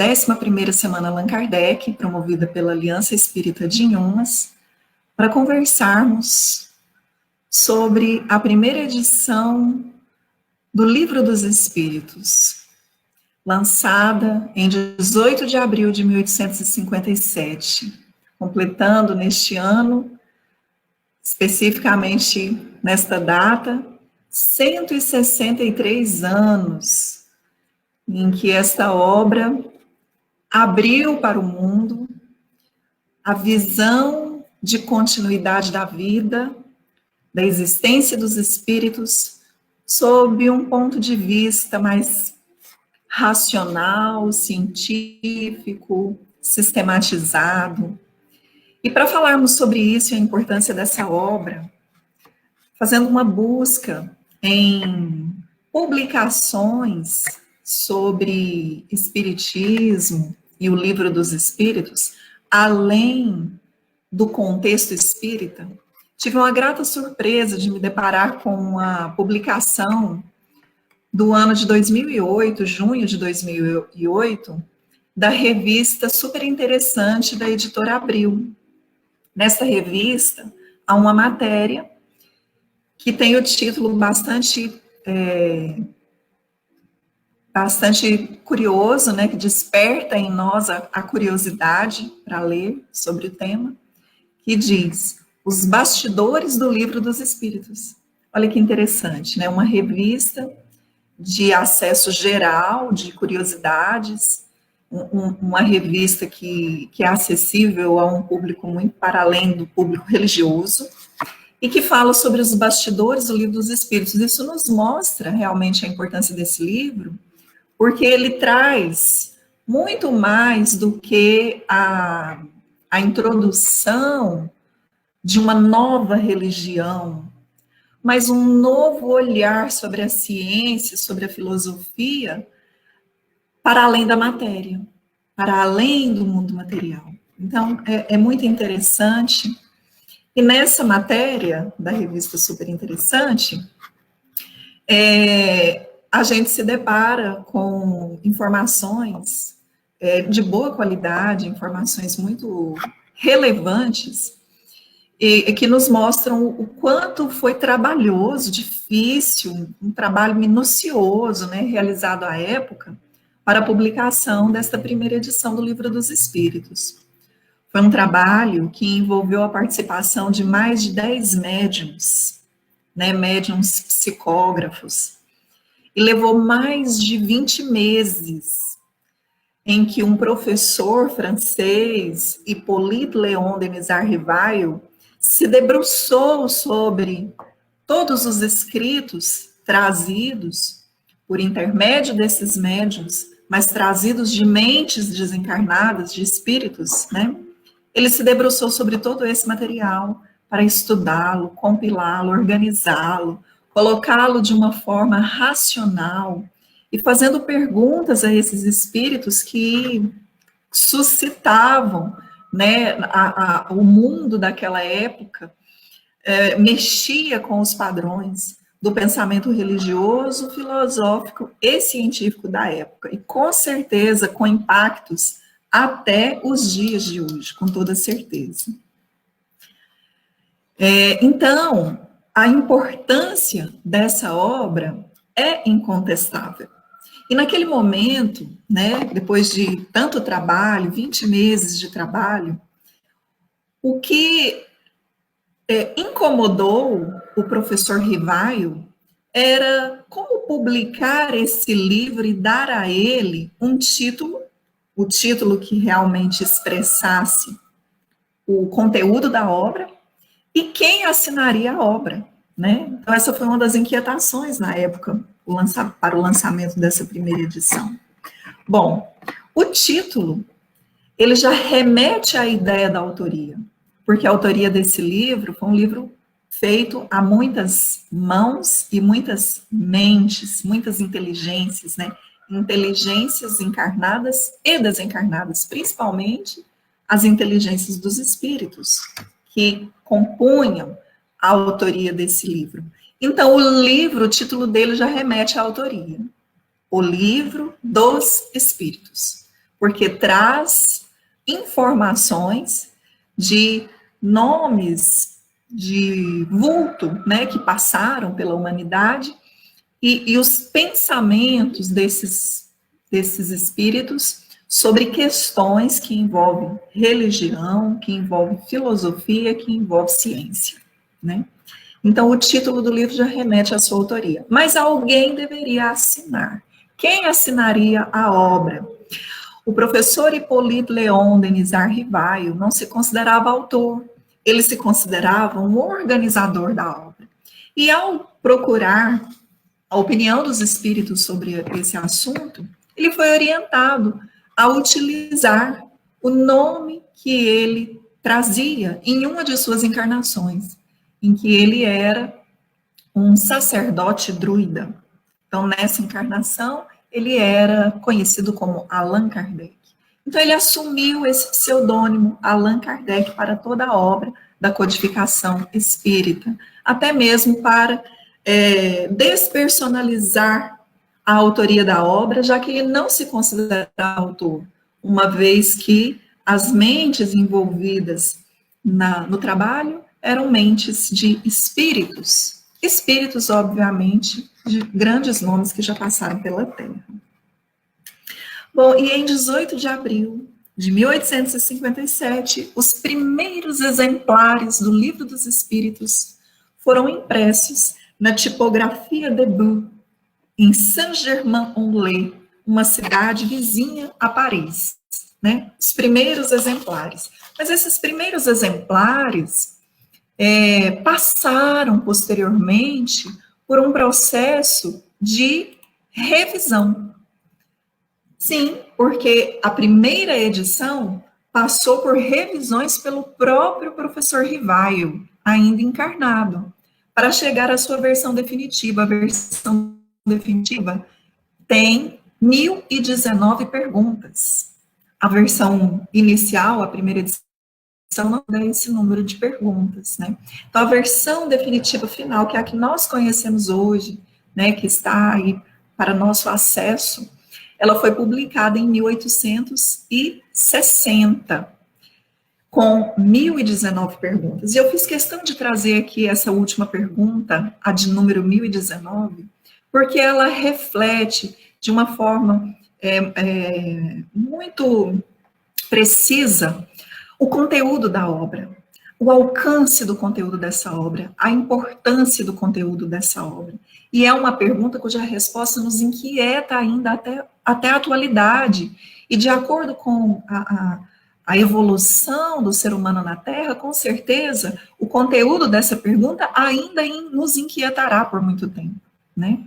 11ª Semana Allan Kardec, promovida pela Aliança Espírita de Inhumas, para conversarmos sobre a primeira edição do Livro dos Espíritos, lançada em 18 de abril de 1857, completando neste ano, especificamente nesta data, 163 anos em que esta obra abriu para o mundo a visão de continuidade da vida, da existência dos espíritos, sob um ponto de vista mais racional, científico, sistematizado. E para falarmos sobre isso e a importância dessa obra, fazendo uma busca em publicações sobre espiritismo e o Livro dos Espíritos, além do contexto espírita, tive uma grata surpresa de me deparar com uma publicação do ano de 2008, junho de 2008, da revista super interessante da editora Abril. Nesta revista, há uma matéria que tem o título bastante curioso, né, que desperta em nós a curiosidade para ler sobre o tema, que diz: Os Bastidores do Livro dos Espíritos. Olha que interessante, né, uma revista de acesso geral, de curiosidades, uma revista que é acessível a um público muito para além do público religioso, e que fala sobre os bastidores do Livro dos Espíritos. Isso nos mostra realmente a importância desse livro, porque ele traz muito mais do que a introdução de uma nova religião, mas um novo olhar sobre a ciência, sobre a filosofia, para além da matéria, para além do mundo material. Então, é muito interessante. E nessa matéria da revista super interessante, a gente se depara com informações de boa qualidade, informações muito relevantes, e que nos mostram o quanto foi trabalhoso, difícil, um trabalho minucioso, né, realizado à época, para a publicação desta primeira edição do Livro dos Espíritos. Foi um trabalho que envolveu a participação de mais de 10 médiums, né, médiums psicógrafos, e levou mais de 20 meses em que um professor francês, Hippolyte Léon de Mizar-Rivail, se debruçou sobre todos os escritos trazidos por intermédio desses médiuns, mas trazidos de mentes desencarnadas, de espíritos, né? Ele se debruçou sobre todo esse material para estudá-lo, compilá-lo, organizá-lo, colocá-lo de uma forma racional e fazendo perguntas a esses espíritos que suscitavam, né, o mundo daquela época, mexia com os padrões do pensamento religioso, filosófico e científico da época, e com certeza com impactos até os dias de hoje, com toda certeza. Então, a importância dessa obra é incontestável. E naquele momento, né, depois de tanto trabalho, 20 meses de trabalho, o que incomodou o professor Rivaio era como publicar esse livro e dar a ele um título, o título que realmente expressasse o conteúdo da obra e quem assinaria a obra, né? Então, essa foi uma das inquietações na época, para o lançamento dessa primeira edição. Bom, o título, ele já remete à ideia da autoria, porque a autoria desse livro foi um livro feito a muitas mãos e muitas mentes, muitas inteligências, né? Inteligências encarnadas e desencarnadas, principalmente as inteligências dos espíritos, que compunham a autoria desse livro. Então, o título dele já remete à autoria. O Livro dos Espíritos. porque traz informações de nomes de vulto, né, que passaram pela humanidade, e os pensamentos desses espíritos sobre questões que envolvem religião, que envolvem filosofia, que envolvem ciência, né? Então, o título do livro já remete à sua autoria. Mas alguém deveria assinar. Quem assinaria a obra? O professor Hipólito Leon Denizar Rivaio não se considerava autor, ele se considerava um organizador da obra. E ao procurar a opinião dos espíritos sobre esse assunto, ele foi orientado a utilizar o nome que ele trazia em uma de suas encarnações, em que ele era um sacerdote druida. Então, nessa encarnação, ele era conhecido como Allan Kardec. Então, ele assumiu esse pseudônimo, Allan Kardec, para toda a obra da codificação espírita, até mesmo para despersonalizar a autoria da obra, já que ele não se considera autor, uma vez que as mentes envolvidas no trabalho eram mentes de espíritos, obviamente, de grandes nomes que já passaram pela Terra. Bom, e em 18 de abril de 1857, os primeiros exemplares do Livro dos Espíritos foram impressos na tipografia Debut, em Saint-Germain-en-Laye, uma cidade vizinha a Paris, né? Os primeiros exemplares. Mas esses primeiros exemplares passaram posteriormente por um processo de revisão. Sim, porque a primeira edição passou por revisões pelo próprio professor Rivaio, ainda encarnado, para chegar à sua versão definitiva. A versão definitiva tem 1.019 perguntas. A versão inicial, a primeira edição, não dá esse número de perguntas, né? Então, a versão definitiva final, que é a que nós conhecemos hoje, né, que está aí para nosso acesso, ela foi publicada em 1860, com 1.019 perguntas. E eu fiz questão de trazer aqui essa última pergunta, a de número 1.019, porque ela reflete de uma forma muito precisa o conteúdo da obra, o alcance do conteúdo dessa obra, a importância do conteúdo dessa obra. E é uma pergunta cuja resposta nos inquieta ainda até a atualidade. E de acordo com a evolução do ser humano na Terra, com certeza, o conteúdo dessa pergunta ainda nos inquietará por muito tempo, né?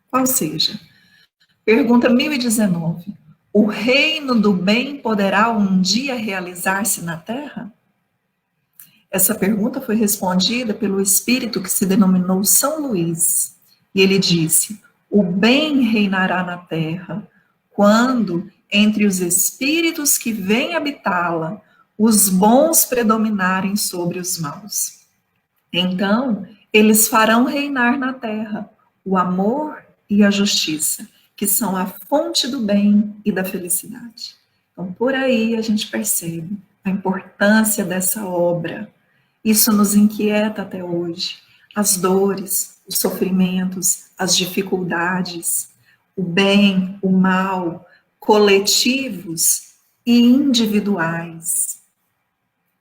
Qual seja? Pergunta 1019. O reino do bem poderá um dia realizar-se na Terra? Essa pergunta foi respondida pelo espírito que se denominou São Luís. E ele disse: o bem reinará na Terra quando, entre os espíritos que vêm habitá-la, os bons predominarem sobre os maus. Então, eles farão reinar na Terra o amor e a justiça, que são a fonte do bem e da felicidade. Então, por aí a gente percebe a importância dessa obra. Isso nos inquieta até hoje. As dores, os sofrimentos, as dificuldades, o bem, o mal, coletivos e individuais.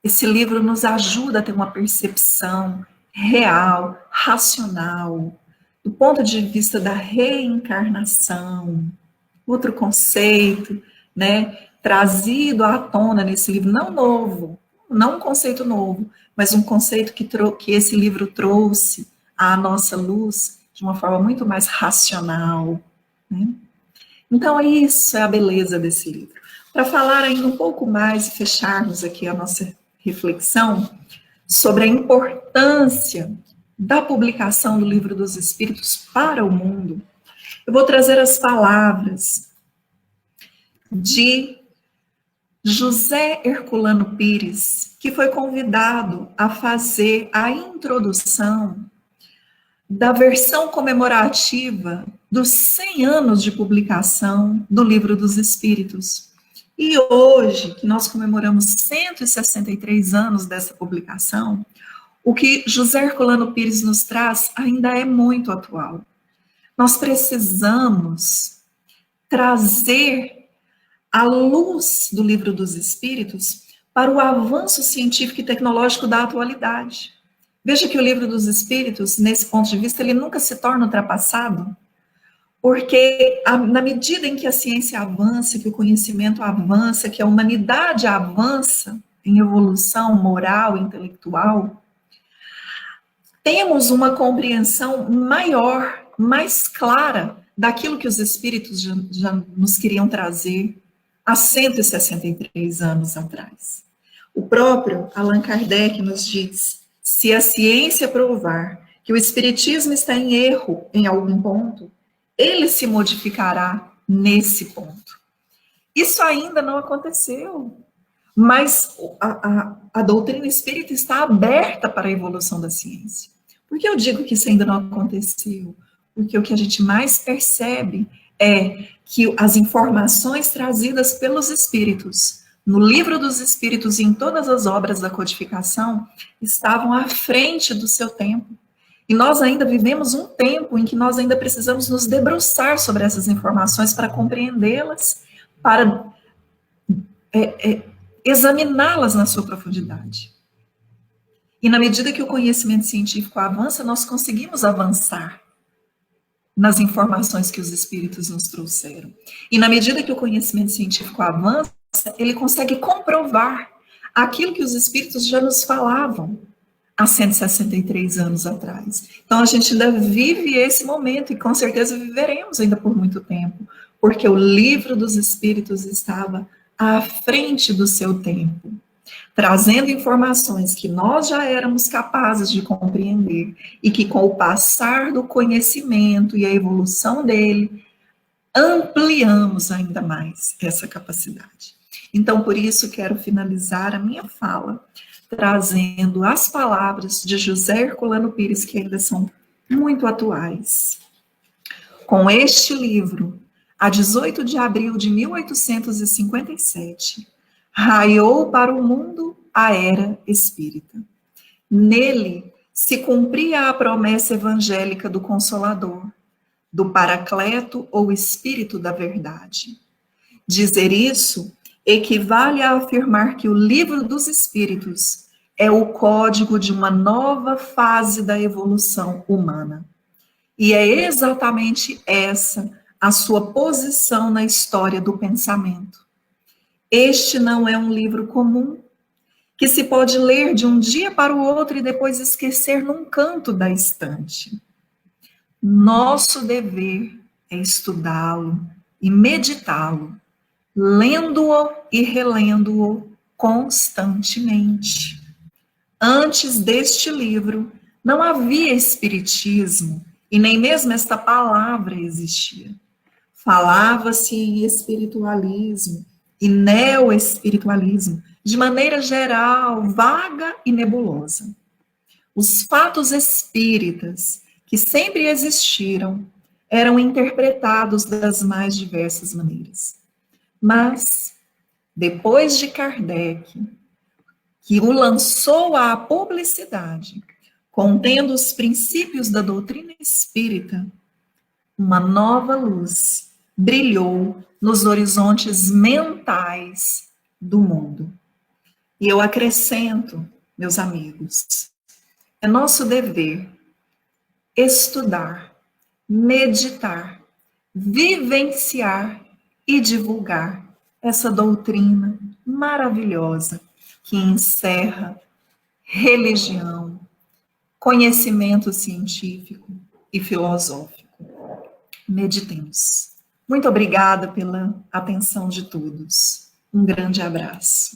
Esse livro nos ajuda a ter uma percepção real, racional, do ponto de vista da reencarnação. Outro conceito, né, trazido à tona nesse livro, não novo, não um conceito novo, mas um conceito que esse livro trouxe à nossa luz de uma forma muito mais racional, né? Então, isso é a beleza desse livro. Para falar ainda um pouco mais e fecharmos aqui a nossa reflexão sobre a importância da publicação do Livro dos Espíritos para o mundo, eu vou trazer as palavras de José Herculano Pires, que foi convidado a fazer a introdução da versão comemorativa dos 100 anos de publicação do Livro dos Espíritos, E hoje, que nós comemoramos 163 anos dessa publicação, o que José Herculano Pires nos traz ainda é muito atual. Nós precisamos trazer a luz do Livro dos Espíritos para o avanço científico e tecnológico da atualidade. Veja que o Livro dos Espíritos, nesse ponto de vista, ele nunca se torna ultrapassado, porque na medida em que a ciência avança, que o conhecimento avança, que a humanidade avança em evolução moral e intelectual, temos uma compreensão maior, mais clara daquilo que os espíritos já nos queriam trazer há 163 anos atrás. O próprio Allan Kardec nos diz: se a ciência provar que o espiritismo está em erro em algum ponto, ele se modificará nesse ponto. Isso ainda não aconteceu, mas a doutrina espírita está aberta para a evolução da ciência. Por que eu digo que isso ainda não aconteceu? Porque o que a gente mais percebe é que as informações trazidas pelos espíritos, no Livro dos Espíritos e em todas as obras da codificação, estavam à frente do seu tempo. E nós ainda vivemos um tempo em que nós ainda precisamos nos debruçar sobre essas informações para compreendê-las, para examiná-las na sua profundidade. E na medida que o conhecimento científico avança, nós conseguimos avançar nas informações que os espíritos nos trouxeram. E na medida que o conhecimento científico avança, ele consegue comprovar aquilo que os espíritos já nos falavam há 163 anos atrás. Então, a gente ainda vive esse momento, e com certeza viveremos ainda por muito tempo, porque o Livro dos Espíritos estava à frente do seu tempo, trazendo informações que nós já éramos capazes de compreender, e que com o passar do conhecimento e a evolução dele, ampliamos ainda mais essa capacidade. Então, por isso, quero finalizar a minha fala trazendo as palavras de José Herculano Pires, que ainda são muito atuais. Com este livro, a 18 de abril de 1857, raiou para o mundo a era espírita. Nele se cumpria a promessa evangélica do Consolador, do Paracleto ou Espírito da Verdade. Dizer isso equivale a afirmar que o Livro dos Espíritos é o código de uma nova fase da evolução humana. E é exatamente essa a sua posição na história do pensamento. Este não é um livro comum, que se pode ler de um dia para o outro e depois esquecer num canto da estante. Nosso dever é estudá-lo e meditá-lo, lendo-o e relendo-o constantemente. Antes deste livro, não havia espiritismo, e nem mesmo esta palavra existia. Falava-se em espiritualismo e neoespiritualismo, de maneira geral, vaga e nebulosa. Os fatos espíritas, que sempre existiram, eram interpretados das mais diversas maneiras. Mas, depois de Kardec, que o lançou à publicidade, contendo os princípios da doutrina espírita, uma nova luz brilhou nos horizontes mentais do mundo. E eu acrescento, meus amigos, é nosso dever estudar, meditar, vivenciar e divulgar essa doutrina maravilhosa que encerra religião, conhecimento científico e filosófico. Meditemos. Muito obrigada pela atenção de todos. Um grande abraço.